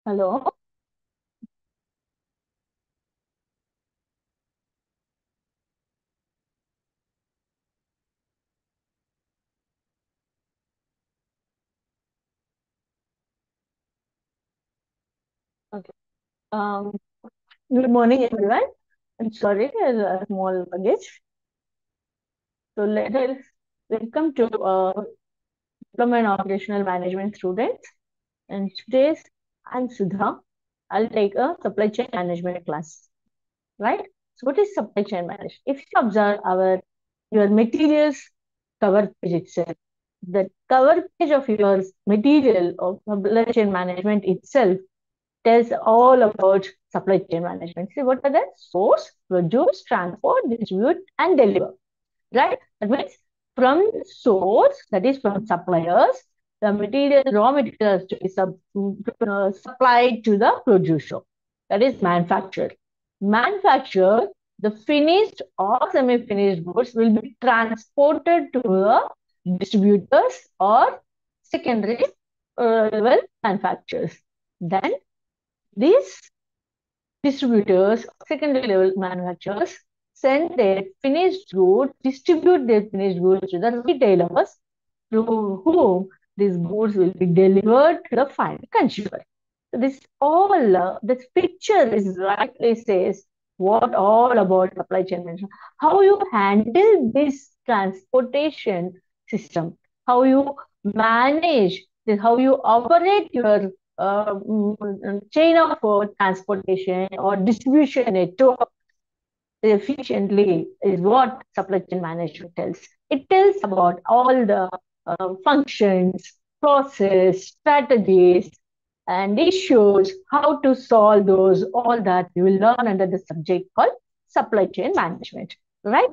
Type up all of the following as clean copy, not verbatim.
Hello. Okay. Um, Good morning, everyone. I'm sorry, there's a small glitch. So let us welcome to Diploma in Operational Management students. And today's I'm Sudha. I'll take a supply chain management class. Right? So what is supply chain management? If you observe your materials cover page itself, the cover page of your material of supply chain management itself tells all about supply chain management. See, what are the source, produce, transport, distribute, and deliver, right? That means from source, that is from suppliers, the material, raw materials to be supplied to the producer, that is manufactured. Manufactured, the finished or semi-finished goods will be transported to the distributors or secondary level manufacturers. Then these distributors, secondary level manufacturers, send their finished goods, distribute their finished goods to the retailers through whom these goods will be delivered to the final consumer. So this all, this picture is rightly says what all about supply chain management, how you handle this transportation system, how you manage this, how you operate your chain of transportation or distribution network efficiently is what supply chain management tells. It tells about all the functions, process, strategies, and issues, how to solve those, all that you will learn under the subject called supply chain management, right?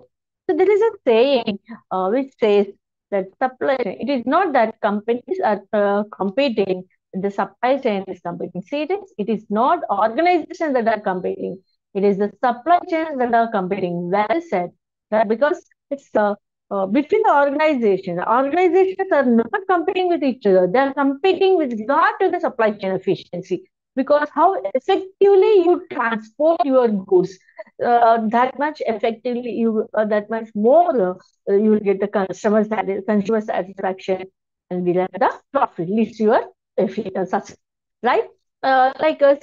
So there is a saying which says that supply chain, it is not that companies are competing, the supply chain is competing. See, it is not organizations that are competing, it is the supply chains that are competing. Well said. Right? Because it's between the organizations. The organizations are not competing with each other. They are competing with regard to the supply chain efficiency. Because how effectively you transport your goods, that much effectively that much more you will get the consumer satisfaction and will have the profit, leads to your success, right?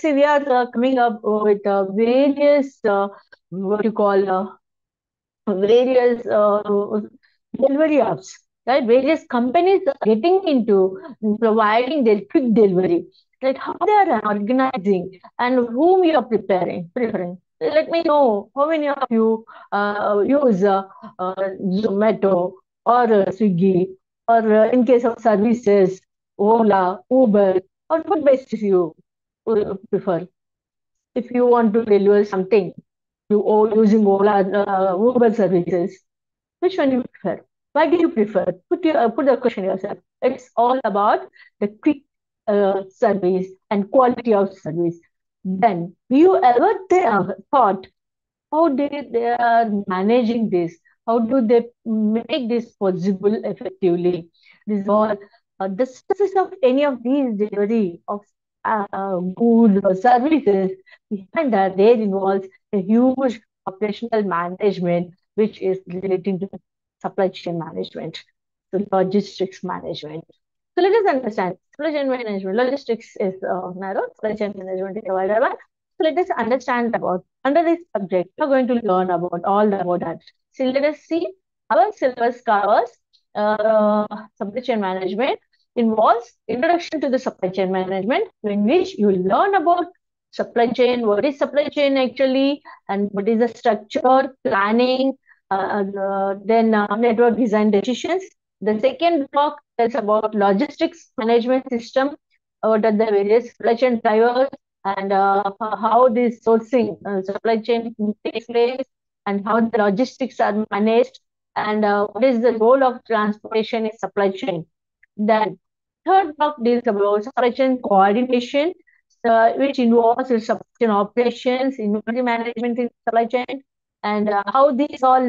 See, we are coming up with various, what you call, various delivery apps, right? Various companies are getting into providing their quick delivery, right? How they are organizing and whom you are preferring. Let me know how many of you use Zomato or Swiggy or in case of services, Ola, Uber, or what best you prefer. If you want to deliver something, you or using Ola, Uber services, which one you prefer? Why do you prefer? Put the question yourself. It's all about the quick service and quality of service. Then, do you ever thought how they are managing this? How do they make this possible effectively? This is all the success of any of these delivery of goods or services. Behind that, there involves a huge operational management, which is relating to supply chain management, the logistics management. So let us understand supply chain management. Logistics is narrow, supply chain management is a wider one. So let us understand about under this subject, we're going to learn about that. So let us see our syllabus covers supply chain management involves introduction to the supply chain management, in which you will learn about supply chain, what is supply chain actually, and what is the structure, planning, then network design decisions. The second block is about logistics management system, what are the various supply chain drivers, and how this sourcing supply chain takes place, and how the logistics are managed, and what is the role of transportation in supply chain. Then third block deals about supply chain coordination, which involves the supply chain operations, inventory management in supply chain, and how these all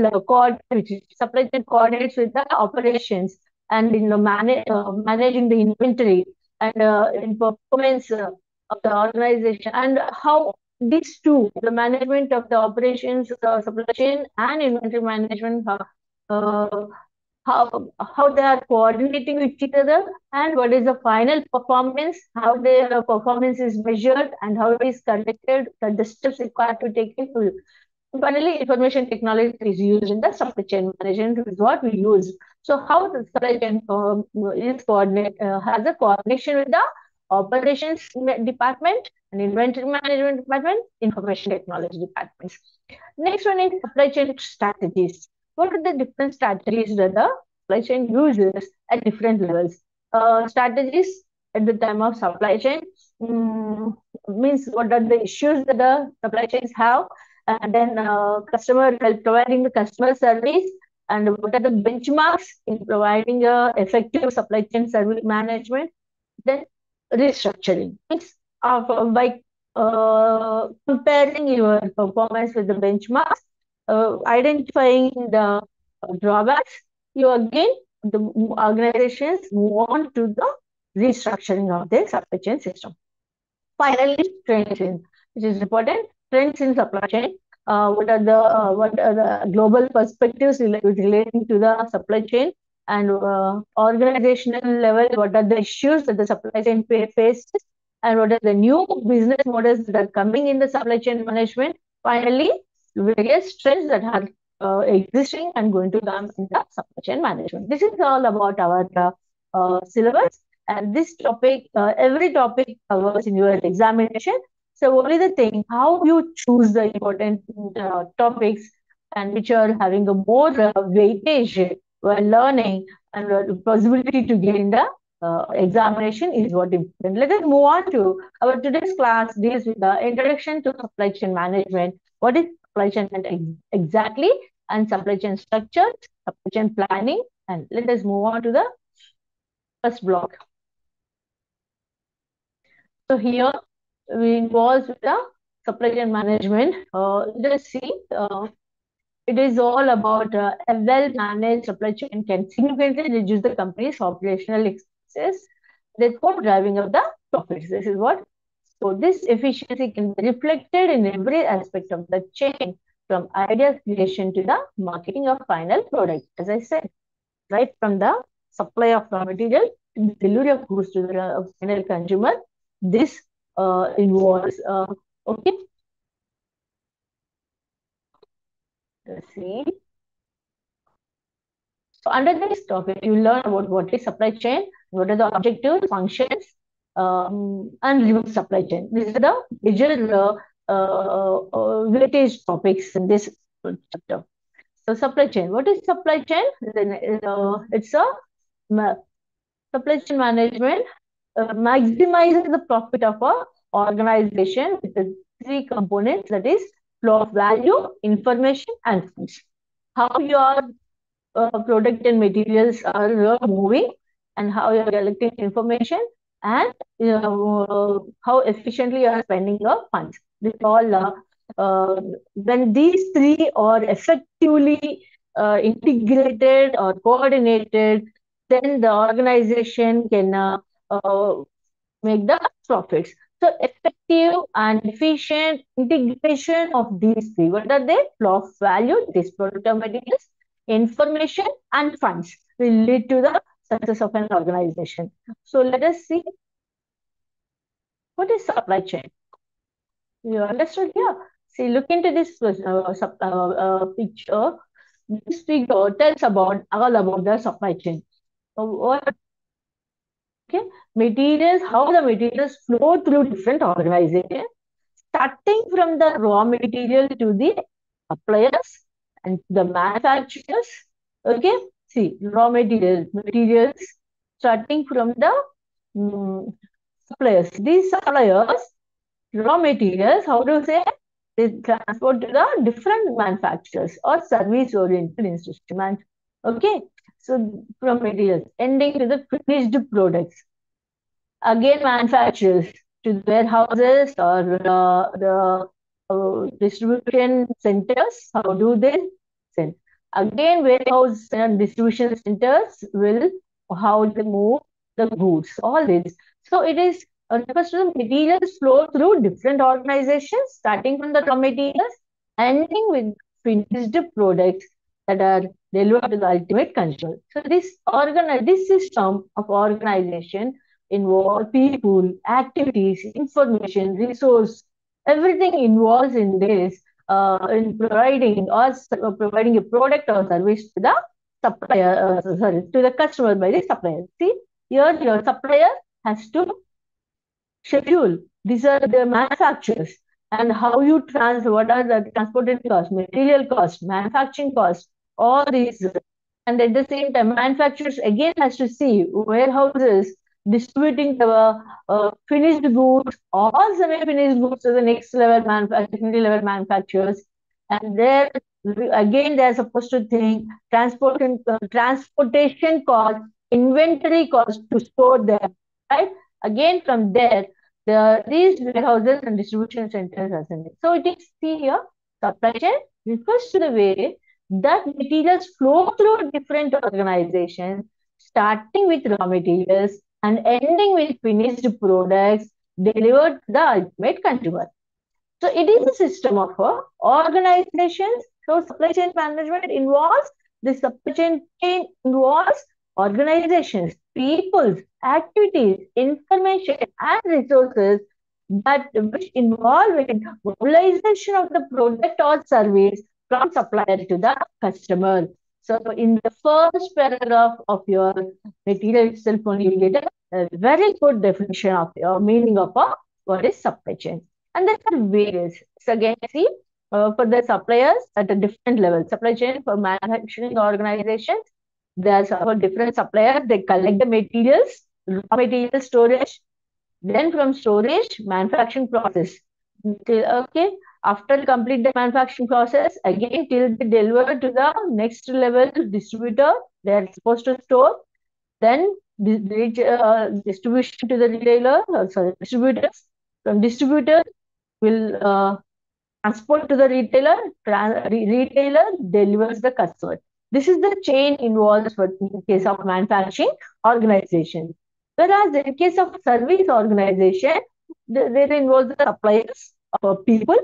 supply chain coordinates with the operations and in the managing the inventory and in performance. of the organization, and how these two, the management of the operations, supply chain, and inventory management, uh, how they are coordinating with each other, and what is the final performance, how their performance is measured, and how it is conducted, the steps required to take it to. Finally, information technology is used in the supply chain management, is what we use. So, how the supply chain is has a coordination with the operations department and inventory management department, information technology departments. Next one is supply chain strategies. What are the different strategies that the supply chain uses at different levels? Strategies at the time of supply chain means what are the issues that the supply chains have, and then customer help providing the customer service, and what are the benchmarks in providing effective supply chain service management. Then restructuring means by comparing your performance with the benchmarks, identifying the drawbacks, you again, the organizations move on to the restructuring of their supply chain system. Finally, trends in, which is important. Trends in supply chain. What are the global perspectives relating to the supply chain, and organizational level? What are the issues that the supply chain faces, and what are the new business models that are coming in the supply chain management? Finally, various trends that are existing and going to come in the supply chain management. This is all about our syllabus. And this topic, every topic covers in your examination. So only the thing, how you choose the important topics and which are having a more weightage while learning, and possibility to get in the examination is what important. Let us move on to our today's class deals with the introduction to supply chain management. What is supply chain exactly, and supply chain structure, supply chain planning, and let us move on to the first block. So here we involve the supply chain management. Let's see. It is all about a well-managed supply chain can significantly reduce the company's operational expenses, therefore driving up the profits. This is what. So this efficiency can be reflected in every aspect of the chain, from idea creation to the marketing of final product. As I said, right from the supply of raw material to the delivery of goods to the final consumer. This involves, okay, let's see. So under this topic, you learn about what is supply chain, what are the objectives, functions, and remote supply chain. These are the major weightage topics in this chapter. So supply chain, what is supply chain? Then it's a supply chain management maximizes the profit of a organization with the three components, that is flow of value, information, and funds. How your product and materials are moving, and how you are collecting information, and how efficiently you are spending your funds. This all when these three are effectively integrated or coordinated, then the organization can uh, make the profits. So effective and efficient integration of these three. What are they? Flow of value, this product or materials, information, and funds will lead to the success of an organization. So let us see what is supply chain. You understood here? See, look into this picture. This figure tells about all about the supply chain. What, okay, materials, how the materials flow through different organizations, starting from the raw material to the suppliers and the manufacturers. Okay, see, materials starting from the suppliers. These suppliers, raw materials, how to say, they transport to the different manufacturers or service-oriented institutions. Okay, so from materials ending to the finished products. Again, manufacturers to the warehouses or the distribution centers. How do they send? Again, warehouse and distribution centers will how they move the goods. All this. So it is refers to the materials flow through different organizations, starting from the raw materials, ending with finished products that are delivered to the ultimate consumer. So this system of organization involves people, activities, information, resource, everything involves in this in providing a product or service to the supplier, sorry, to the customer by the supplier. See, here your supplier has to schedule. These are the manufacturers and how you what are the transportation costs, material costs, manufacturing costs, all these. And at the same time, manufacturers again has to see warehouses distributing the finished goods, all semi-finished goods to the next level level manufacturers. And there again they are supposed to think transportation cost, inventory cost to store them, right? Again from there these warehouses and distribution centers are sending. So it is, see here, supply chain refers to the way that materials flow through different organizations, starting with raw materials and ending with finished products delivered to the ultimate consumer. So it is a system of organizations. So supply chain management involves the supply chain involves organizations, people, activities, information, and resources that which involve in mobilization of the product or service from supplier to the customer. So in the first paragraph of your material itself, only you get a very good definition of your meaning of what is supply chain. And there are various. So again, see, for the suppliers at a different level, supply chain for manufacturing organizations, there are for different suppliers. They collect the materials, raw material storage, then from storage, manufacturing process. Okay, after complete the manufacturing process, again till they deliver to the next level distributor, they are supposed to store. Then distribution to the retailer, sorry, distributors. From distributor will transport to the retailer, retailer delivers the customer. This is the chain involved for in case of manufacturing organization. Whereas in case of service organization, there involves the suppliers of people,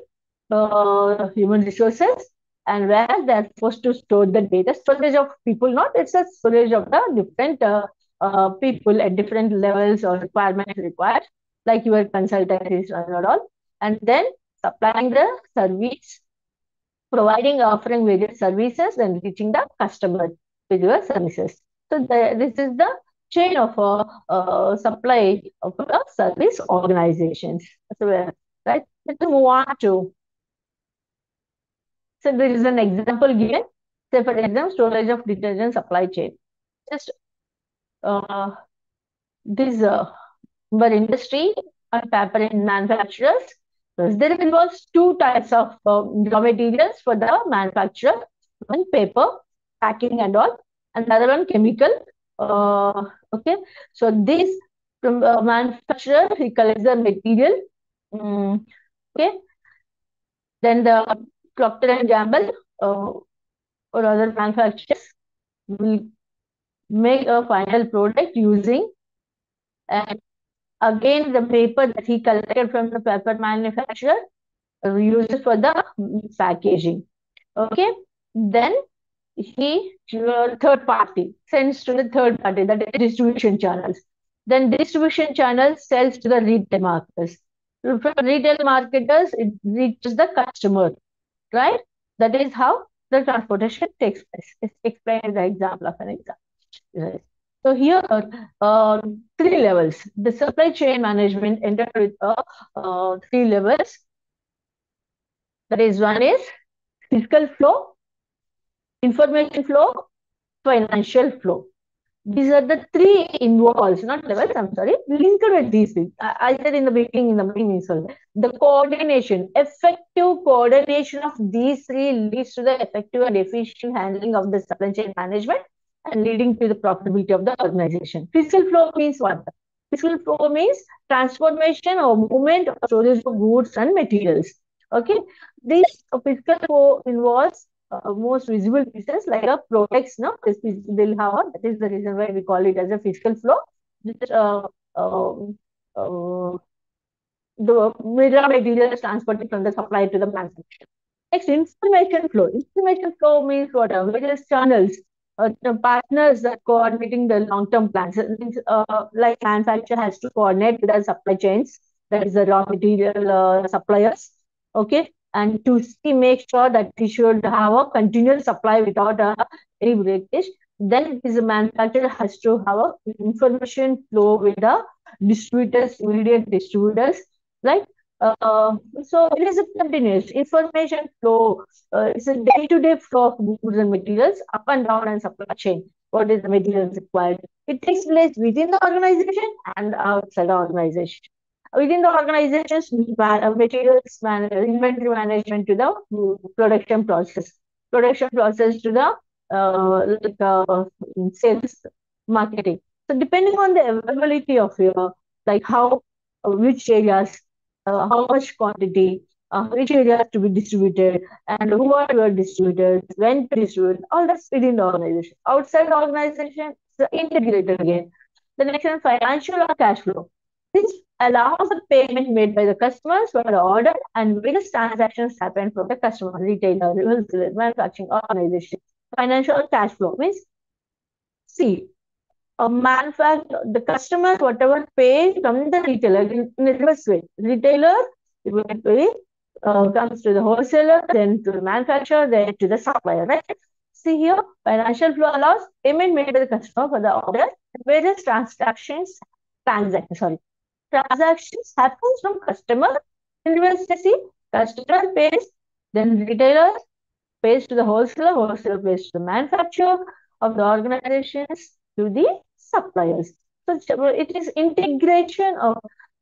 human resources, and where they are supposed to store the data. Storage of people, not it's a storage of the different people at different levels or requirements required, like your consultancies and all. And then supplying the service, providing, offering various services and reaching the customer with your services. So this is the chain of supply of service organizations. So, right, let's move on to, so there is an example given. Say for example, storage of detergent supply chain. Just this industry and paper and manufacturers. Thus, there involves two types of raw materials for the manufacturer. One paper, packing and all, and the other one chemical. Okay, so this from manufacturer, he collects the material. Okay, then the Procter and Gamble or other manufacturers will make a final product using, and again the paper that he collected from the paper manufacturer uses for the packaging. Okay, then he third party sends to the third party, that is distribution channels. Then distribution channels sells to the retail marketers. From retail marketers, it reaches the customer, right? That is how the transportation takes place. It's explained in the example of an example. Right. So here are three levels. The supply chain management entered with three levels. That is, one is physical flow, information flow, financial flow. These are the three involves, not levels, I'm sorry, linked with these things. I said in the beginning, so the coordination, effective coordination of these three leads to the effective and efficient handling of the supply chain management and leading to the profitability of the organization. Physical flow means what? Physical flow means transformation or movement or storage of goods and materials. Okay, this physical flow involves most visible pieces like a products, no? This will have that is the reason why we call it as a physical flow. This, uh, the raw material is transported from the supply to the manufacturer. Next, information flow. Information flow means what? Various channels, the partners that coordinating the long-term plans. It means, like manufacturer has to coordinate with the supply chains, that is the raw material suppliers, okay, and to see make sure that we should have a continuous supply without any breakage. Then the manufacturer has to have a information flow with the distributors, immediate distributors, right? So it is a continuous information flow. It's a day-to-day flow of goods and materials up and down and supply chain. What is the materials required? It takes place within the organization and outside the organization. Within the organizations, materials inventory management to the production process to the sales marketing. So depending on the availability of your, like how, which areas, how much quantity, which areas to be distributed, and who are your distributors, when to distribute, all that's within the organization. Outside the organization, it's integrated again. The next one, financial or cash flow. This allows the payment made by the customers for the order and various transactions happen from the customer, retailer, wholesaler, manufacturing organization. Financial cash flow means, see, a manufacturer, the customer, whatever pays from the retailer in a reverse way. Retailer, it will pay, comes to the wholesaler, then to the manufacturer, then to the supplier, right? See here, financial flow allows payment made to the customer for the order, various transactions happens from customer. In reverse, see, customer pays, then retailer pays to the wholesaler, wholesaler pays to the manufacturer of the organizations to the suppliers. So it is integration of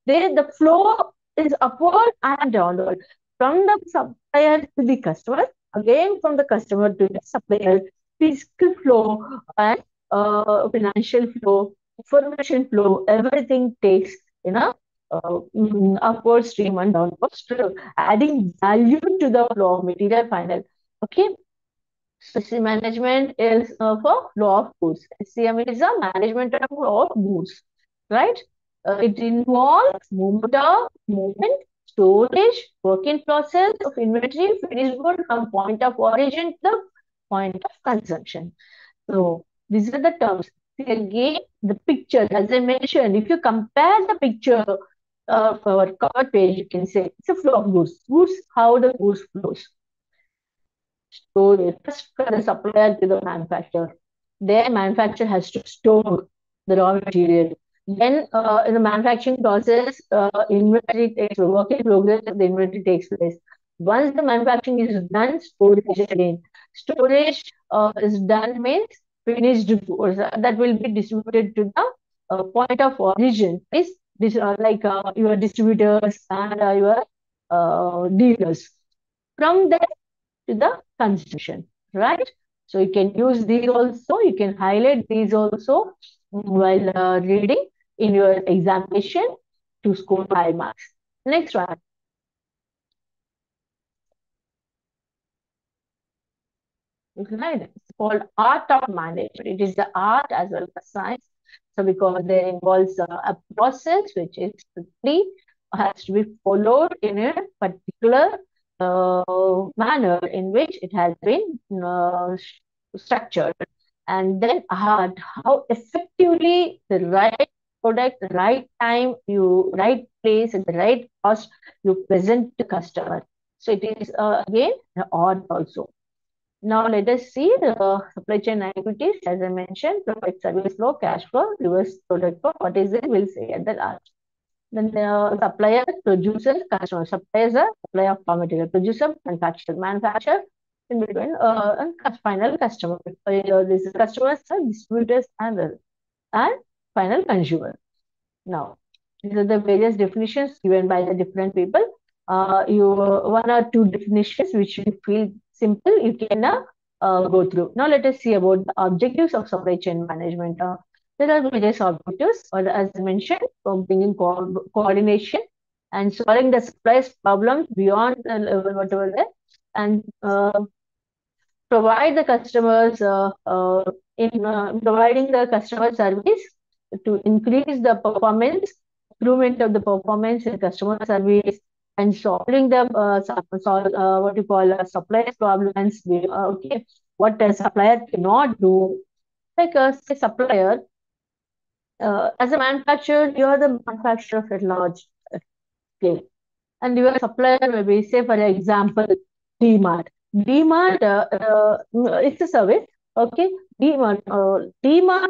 the flow is upward and downward from the supplier to the customer, again from the customer to the supplier, physical flow and financial flow, information flow, everything takes in a upward stream and downward stream, adding value to the flow of material final. Okay, so management is for flow of goods. SCM is a management of flow of goods, right? It involves movement, storage, work in process of inventory, finished good from point of origin to the point of consumption. So these are the terms. See, again, the picture, as I mentioned, if you compare the picture of our cover page, you can say it's a flow of goods. Goods, how the goods flows. Storage, first for the supplier to the manufacturer. Their manufacturer has to store the raw material. Then in the manufacturing process, inventory takes work in progress, the inventory takes place. Once the manufacturing is done, storage again. Storage is done means finished goods that will be distributed to the point of origin. Is this like your distributors and your dealers. From there to the constitution, right? So you can use these also, you can highlight these also while reading in your examination to score high marks. Next one. Right. It's called art of management. It is the art as well as science. So because there involves a process which is strictly has to be followed in a particular manner in which it has been structured. And then how effectively the right product, the right time, right place, at the right cost, you present to customer. So it is again an art also. Now let us see the supply chain activities. As I mentioned, product service flow, cash flow, reverse product flow. What is it? We'll say at the last. Then the supplier, producer, customer. Suppliers are supplier of raw material. Producer, manufacturer. In between, and final customer. This is customers, distributors, and final consumer. Now, these are the various definitions given by the different people. You one or two definitions which you feel simple, you can go through. Now, let us see about the objectives of supply chain management. There are various objectives, or as mentioned, bringing coordination and solving the supplies problems beyond the level whatever there, and provide the customers in providing the customer service to increase the performance improvement of the performance in customer service, and solving the what you call supplier problems. Okay, what a supplier cannot do. Like say supplier, as a manufacturer, you are the manufacturer of a large scale, and your supplier may be, say, for example, DMart. DMart, it's a service, okay? DMart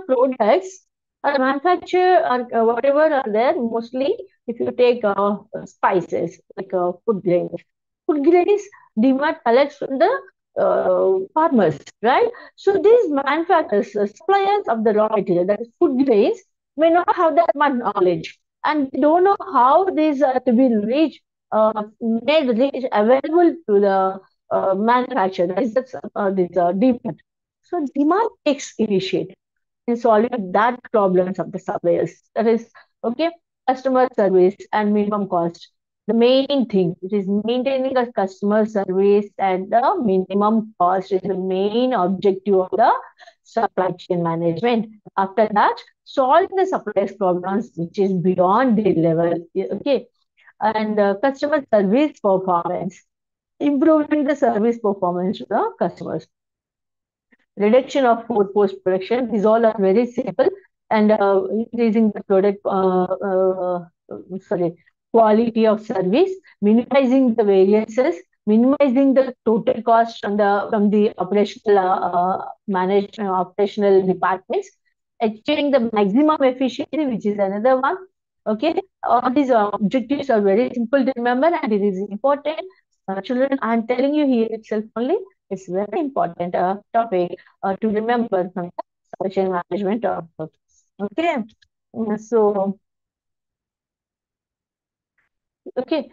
products are manufactured or whatever are there, mostly if you take spices, like food grains, DMart collects from the farmers, right? So these manufacturers, suppliers of the raw material, that is food grains, may not have that much knowledge, and they don't know how these are to be reached, made reach available to the manufacturer. That is this demand. So demand takes initiative in solving that problems of the suppliers. That is okay. Customer service and minimum cost. The main thing, it is maintaining a customer service at the minimum cost is the main objective of the supply chain management. After that, solving the suppliers problems which is beyond their level. Okay, and customer service performance, improving the service performance to the customers, reduction of food post production. These all are very simple, and increasing the product sorry, quality of service, minimizing the variances, minimizing the total cost from the operational operational departments, achieving the maximum efficiency, which is another one. Okay, all these objectives are very simple to remember, and it is important. Children, I'm telling you here itself only. It's very important topic to remember from the social management. Okay, so okay,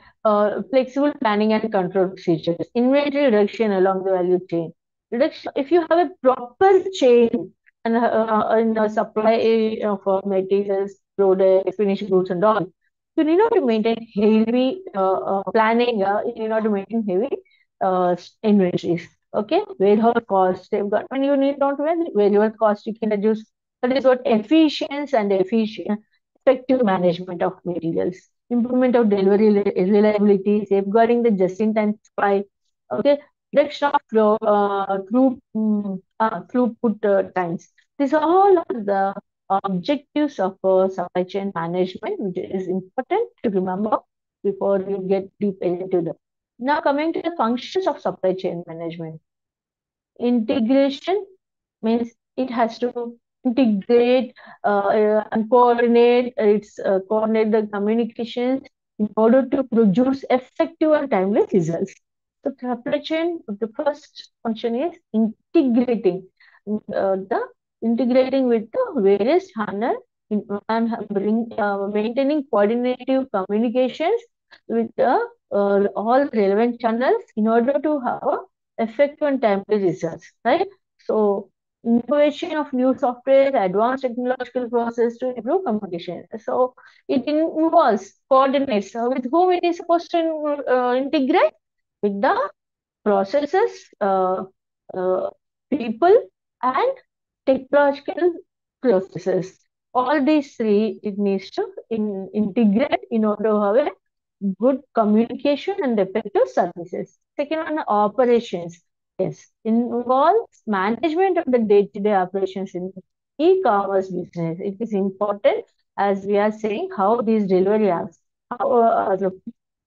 flexible planning and control procedures, inventory reduction along the value chain. Reduction, if you have a proper chain and in the supply of materials, products, finished goods, and all, you need not to maintain heavy planning. You need not to maintain heavy inventories. Okay, warehouse cost. When you need not to warehouse cost, you can reduce. That is what efficiency and effective management of materials, improvement of delivery reliability, safeguarding the just-in-time supply, okay, reduction of throughput times. These all are the objectives of supply chain management, which is important to remember before you get deep into the. Now, coming to the functions of supply chain management. Integration means it has to integrate and coordinate the communications in order to produce effective and timely results. The supply chain, the first function is the integrating with the various channels and maintaining coordinative communications with the all relevant channels in order to have effective and timely results, right? So, innovation of new software, advanced technological process to improve communication. So, it involves coordinates with whom it is supposed to integrate with the processes, uh, people, and technological processes. All these three it needs to integrate in order to have a good communication and effective services. Second one, operations. Yes, involves management of the day-to-day operations in e-commerce business. It is important, as we are saying, how these delivery apps how,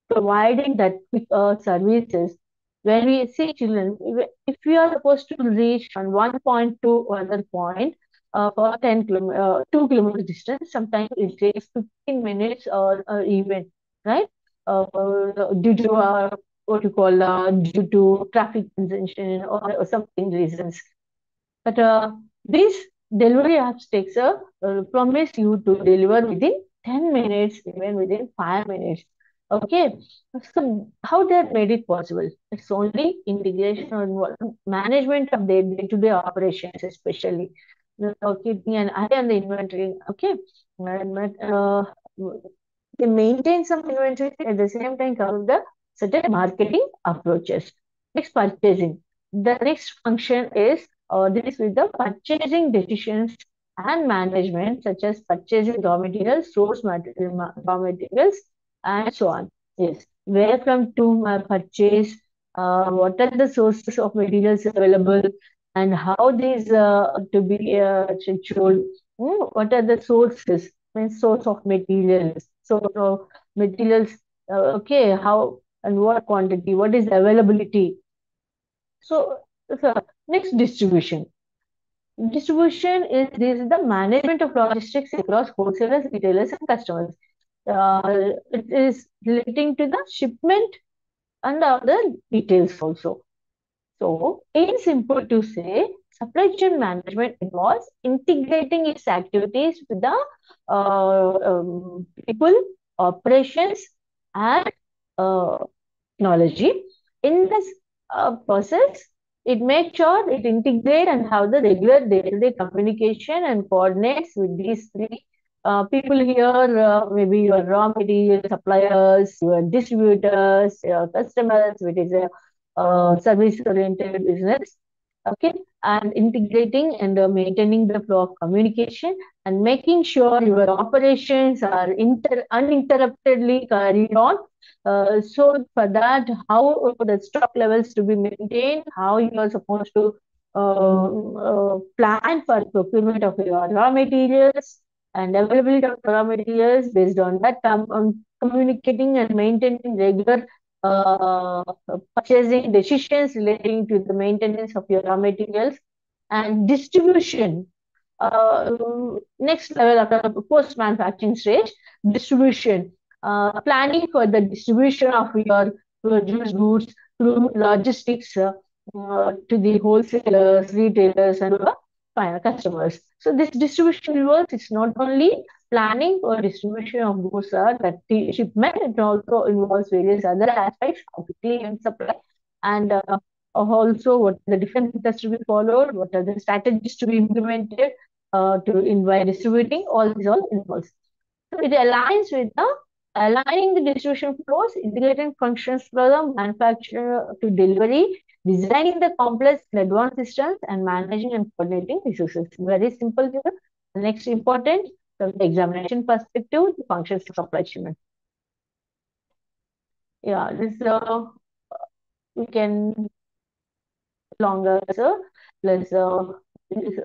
providing that quick services. When we see children, if we are supposed to reach from one point to another point for 2 kilometer distance, sometimes it takes 15 minutes or even, right? Due to what you call due to traffic congestion or something reasons. But this delivery apps takes a promise you to deliver within 10 minutes, even within 5 minutes. Okay, so how they have made it possible? It's only integration or management of their day-to-day operations, especially keeping an eye on the inventory. Okay, and, they maintain some inventory at the same time cover the certain marketing approaches. Next, purchasing. The next function is this with the purchasing decisions and management, such as purchasing raw materials, raw materials, and so on. Yes, where from to purchase, what are the sources of materials available, and how these to be scheduled. What are the sources? Means source of materials, source of materials. Okay, how and what quantity? What is the availability? So, next distribution. Distribution is this is the management of logistics across wholesalers, retailers, and customers. It is relating to the shipment and the other details also. So, in simple to say, supply chain management involves integrating its activities with the people, operations, and uh, technology. In this process, it makes sure it integrate and have the regular day-to-day communication and coordinates with these three people here, maybe your raw material suppliers, your distributors, your customers, which is a service-oriented business. Okay, and integrating and maintaining the flow of communication and making sure your operations are uninterruptedly carried on. So for that, how the stock levels to be maintained, how you are supposed to plan for procurement of your raw materials and availability of raw materials based on that, communicating and maintaining regular uh, purchasing decisions relating to the maintenance of your raw materials and distribution. Uh, Next level after post manufacturing stage, distribution. Planning for the distribution of your produced goods through logistics to the wholesalers, retailers, and final customers. So this distribution involves it's not only planning or distribution of goods that the shipment, it also involves various other aspects, how quickly and supply, and also what the different methods to be followed, what are the strategies to be implemented to in by distributing, all these all involves. So it aligns with the aligning the distribution flows, integrating functions from the manufacturer to delivery, designing the complex and advanced systems, and managing and coordinating resources. Very simple here. The next important from the examination perspective, the functions of supply chain. Yeah, this we can longer so plus this,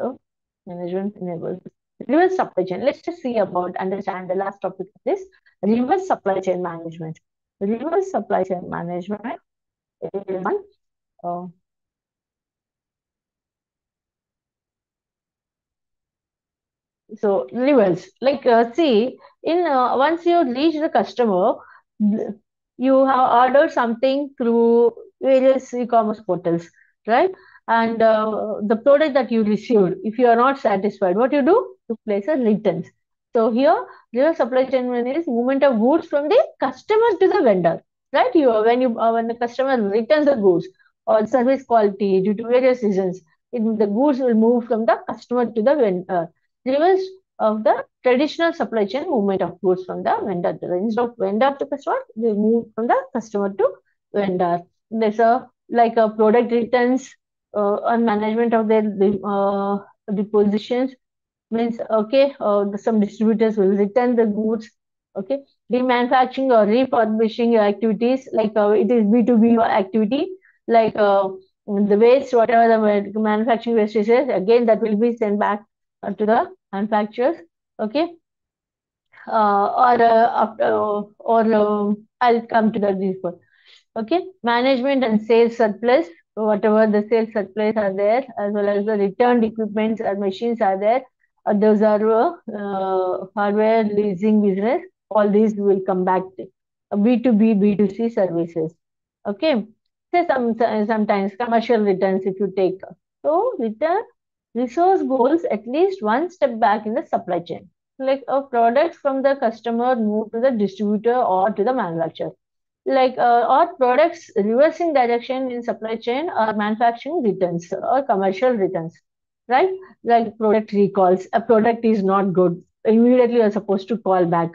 management enables reverse supply chain. Let's just see about understand the last topic of this reverse supply chain management. Reverse supply chain management is one. Uh, So levels, like see, in once you reach the customer, you have ordered something through various e-commerce portals, right? And the product that you received, if you are not satisfied, what you do? You place a returns. So here, your supply chain is movement of goods from the customer to the vendor, right? When the customer returns the goods or service quality due to various reasons, the goods will move from the customer to the vendor, reverse of the traditional supply chain movement of goods from the vendor to the instead of vendor to customer, they move from the customer to vendor. There's a like a product returns on management of their depositions means okay, some distributors will return the goods. Okay, remanufacturing or refurbishing activities like it is B2B activity like the waste whatever the manufacturing waste is again that will be sent back to the manufacturers. Okay, or after or I'll come to that before. Okay, management and sales surplus, whatever the sales surplus are there, as well as the returned equipments or machines are there. Those are hardware leasing business. All these will come back to B2B, B2C services. Okay, so sometimes commercial returns if you take. So return resource goals at least one step back in the supply chain. Like a product from the customer move to the distributor or to the manufacturer like or products reversing direction in supply chain or manufacturing returns or commercial returns, right? Like product recalls, a product is not good, immediately you're supposed to call back.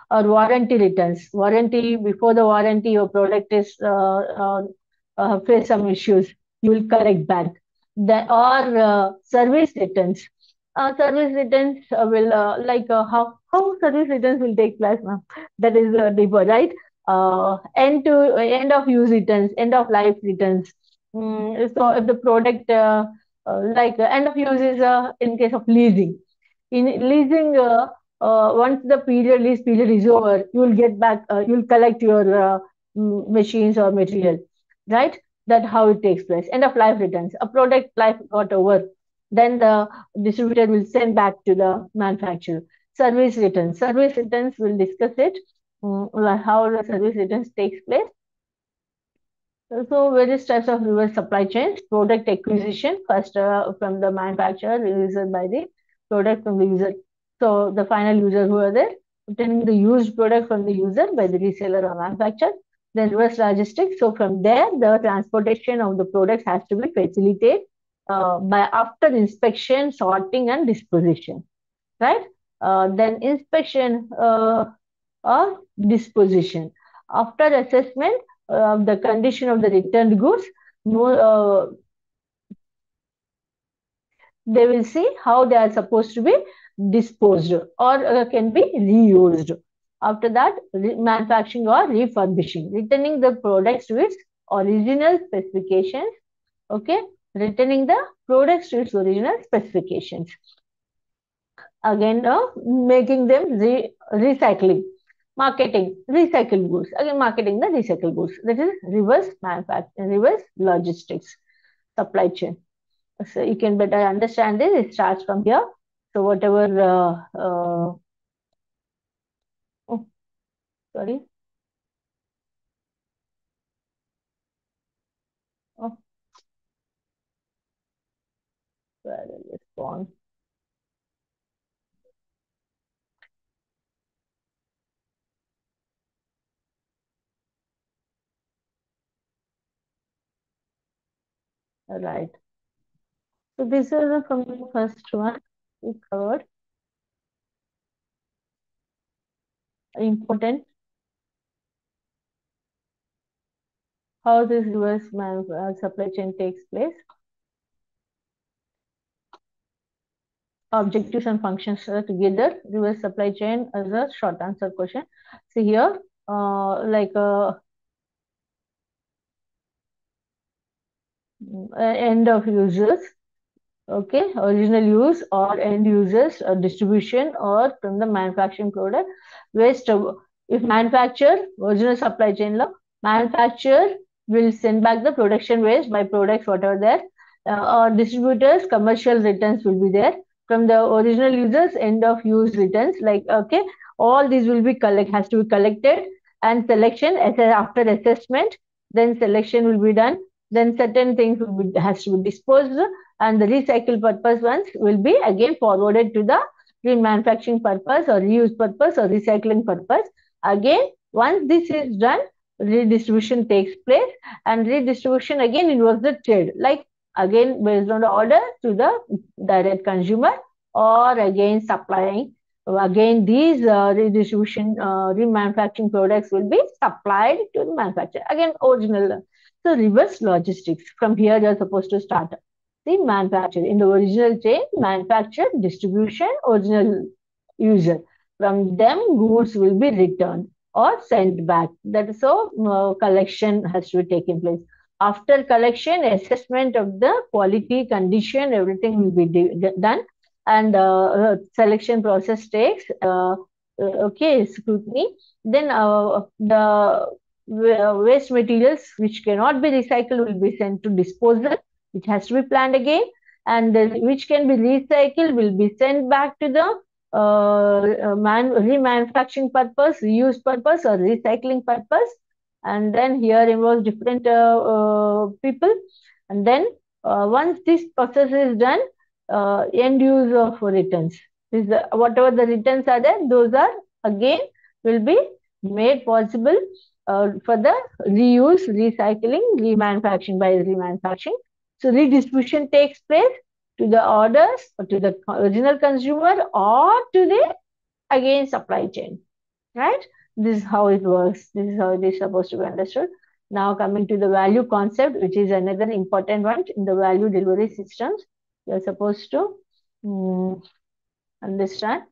Or warranty returns, warranty before the warranty, your product is face some issues, you will correct back. Or service returns. Service returns will how service returns will take place, ma'am. That is deeper, right? End of use returns, end of life returns. So if the product end of use is in case of leasing. In leasing, once the lease period is over, you will get back, you will collect your machines or material, right? That how it takes place. End of life returns. A product life got over, then the distributor will send back to the manufacturer. Service returns. Service returns, we'll discuss it, like how the service returns takes place. So various types of reverse supply chains, product acquisition, first from the manufacturer, user by the product from the user. So the final user who are there, obtaining the used product from the user by the reseller or manufacturer. Then reverse logistics. So from there, the transportation of the products has to be facilitated by after inspection, sorting, and disposition, right? Then inspection or disposition. After assessment of the condition of the returned goods, they will see how they are supposed to be disposed or can be reused. After that, manufacturing or refurbishing, returning the products to its original specifications. Okay, returning the products to its original specifications. Again, making them recycling, marketing recycled goods. Again, marketing the recycled goods. That is reverse manufacturing, reverse logistics, supply chain. So you can better understand this. It starts from here. So whatever, oh, sorry, oh, where is it gone? Right. So this is from the first one we covered. Important how this reverse supply chain takes place. Objectives and functions together. Reverse supply chain as a short answer question. See here, end of users. Okay, original use or end users or distribution or from the manufacturing product. Waste if manufacturer, original supply chain law, manufacturer will send back the production waste by products whatever there, or distributors commercial returns will be there. From the original users, end of use returns, like okay, all these will be has to be collected, and selection after assessment, then selection will be done, then certain things will be, has to be disposed, and the recycle purpose ones will be again forwarded to the remanufacturing purpose or reuse purpose or recycling purpose. Again, once this is done, redistribution takes place, and redistribution again involves the trade, like again based on the order to the direct consumer, or again supplying. Again, these redistribution, remanufacturing products will be supplied to the manufacturer. Again, original. So reverse logistics. From here, you are supposed to start the manufacturer. In the original chain, manufacturer, distribution, original user. From them, goods will be returned or sent back. That is how collection has to be taken place. After collection, assessment of the quality, condition, everything will be done, and selection process takes okay scrutiny. Then the waste materials which cannot be recycled will be sent to disposal, which has to be planned again, and which can be recycled will be sent back to the remanufacturing purpose, reuse purpose, or recycling purpose. And then here involves different people. And then once this process is done, end use of returns. Whatever the returns are there, those are again will be made possible for the reuse, recycling, remanufacturing by remanufacturing. So redistribution takes place to the orders or to the original consumer or to the again supply chain, right? This is how it works. This is how it is supposed to be understood. Now coming to the value concept, which is another important one in the value delivery systems. You are supposed to mm, understand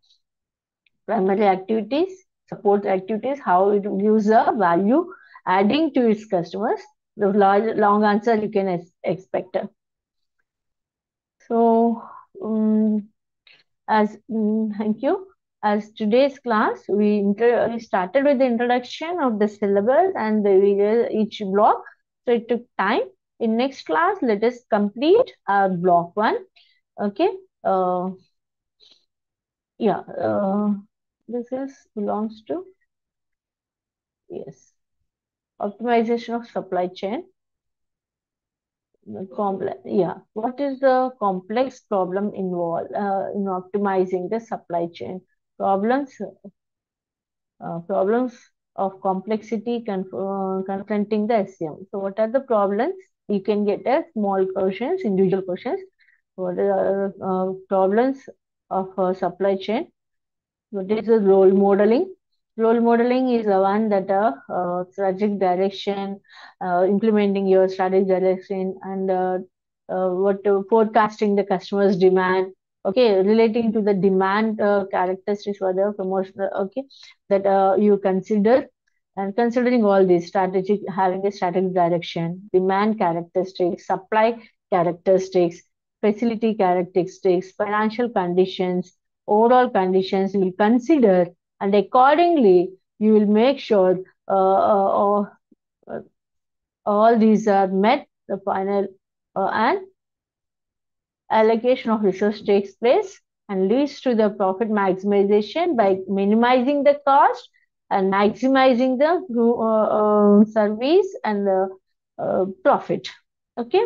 primary activities, support activities, how it gives a value adding to its customers. The long answer you can expect. So, thank you. As today's class, we started with the introduction of the syllabus and each block. So it took time. In next class, let us complete our block one. Okay. Uh, yeah. This is belongs to yes optimization of supply chain. Complex. Yeah. What is the complex problem involved in optimizing the supply chain? Problems problems of complexity confronting the SCM. So, what are the problems? You can get a small questions, individual questions. What are problems of supply chain? What is the role modeling? Role modeling is the one that strategic direction, implementing your strategic direction, and what forecasting the customer's demand. Okay, relating to the demand characteristics for the promotional. Okay, that you consider and considering all these strategic, having a strategic direction, demand characteristics, supply characteristics, facility characteristics, financial conditions, overall conditions you will consider, and accordingly you will make sure uh, all these are met. The final and allocation of resource takes place and leads to the profit maximization by minimizing the cost and maximizing the service and the profit. Okay.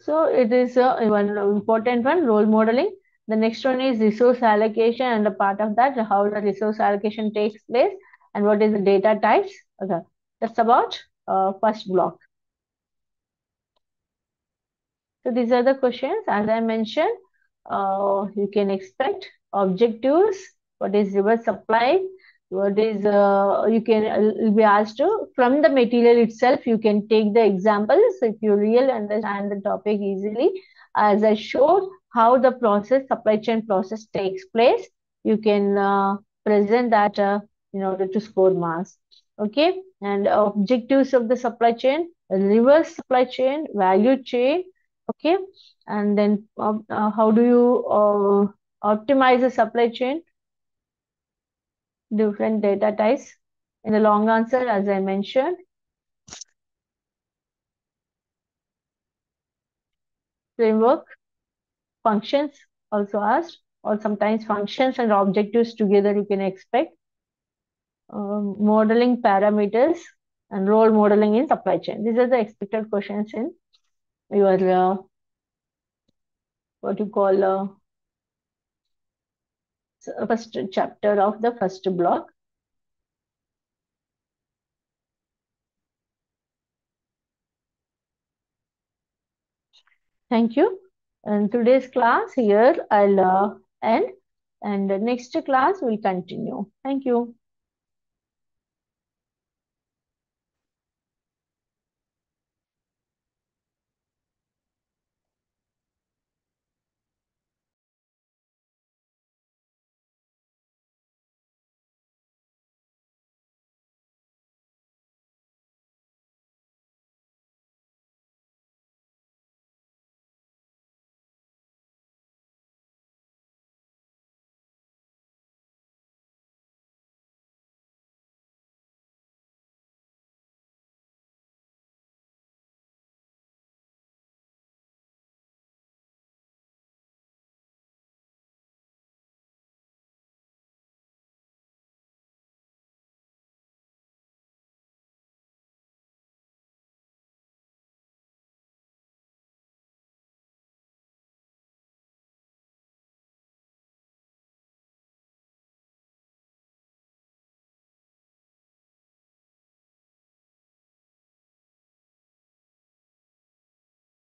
So it is one important one, role modeling. The next one is resource allocation, and a part of that, how the resource allocation takes place and what is the data types. Okay, that's about first block. So these are the questions. As I mentioned, you can expect objectives. What is reverse supply? What is you can be asked to from the material itself. You can take the examples if you really understand the topic easily. As I showed how the process supply chain process takes place, you can present that in order to score marks. Okay, and objectives of the supply chain, reverse supply chain, value chain. Okay, and then how do you optimize the supply chain? Different data types. In the long answer, as I mentioned, framework, functions also asked, or sometimes functions and objectives together you can expect. Modeling parameters and role modeling in supply chain. These are the expected questions in your what you call first chapter of the first block. Thank you. And today's class here I'll end, and the next class will continue. Thank you.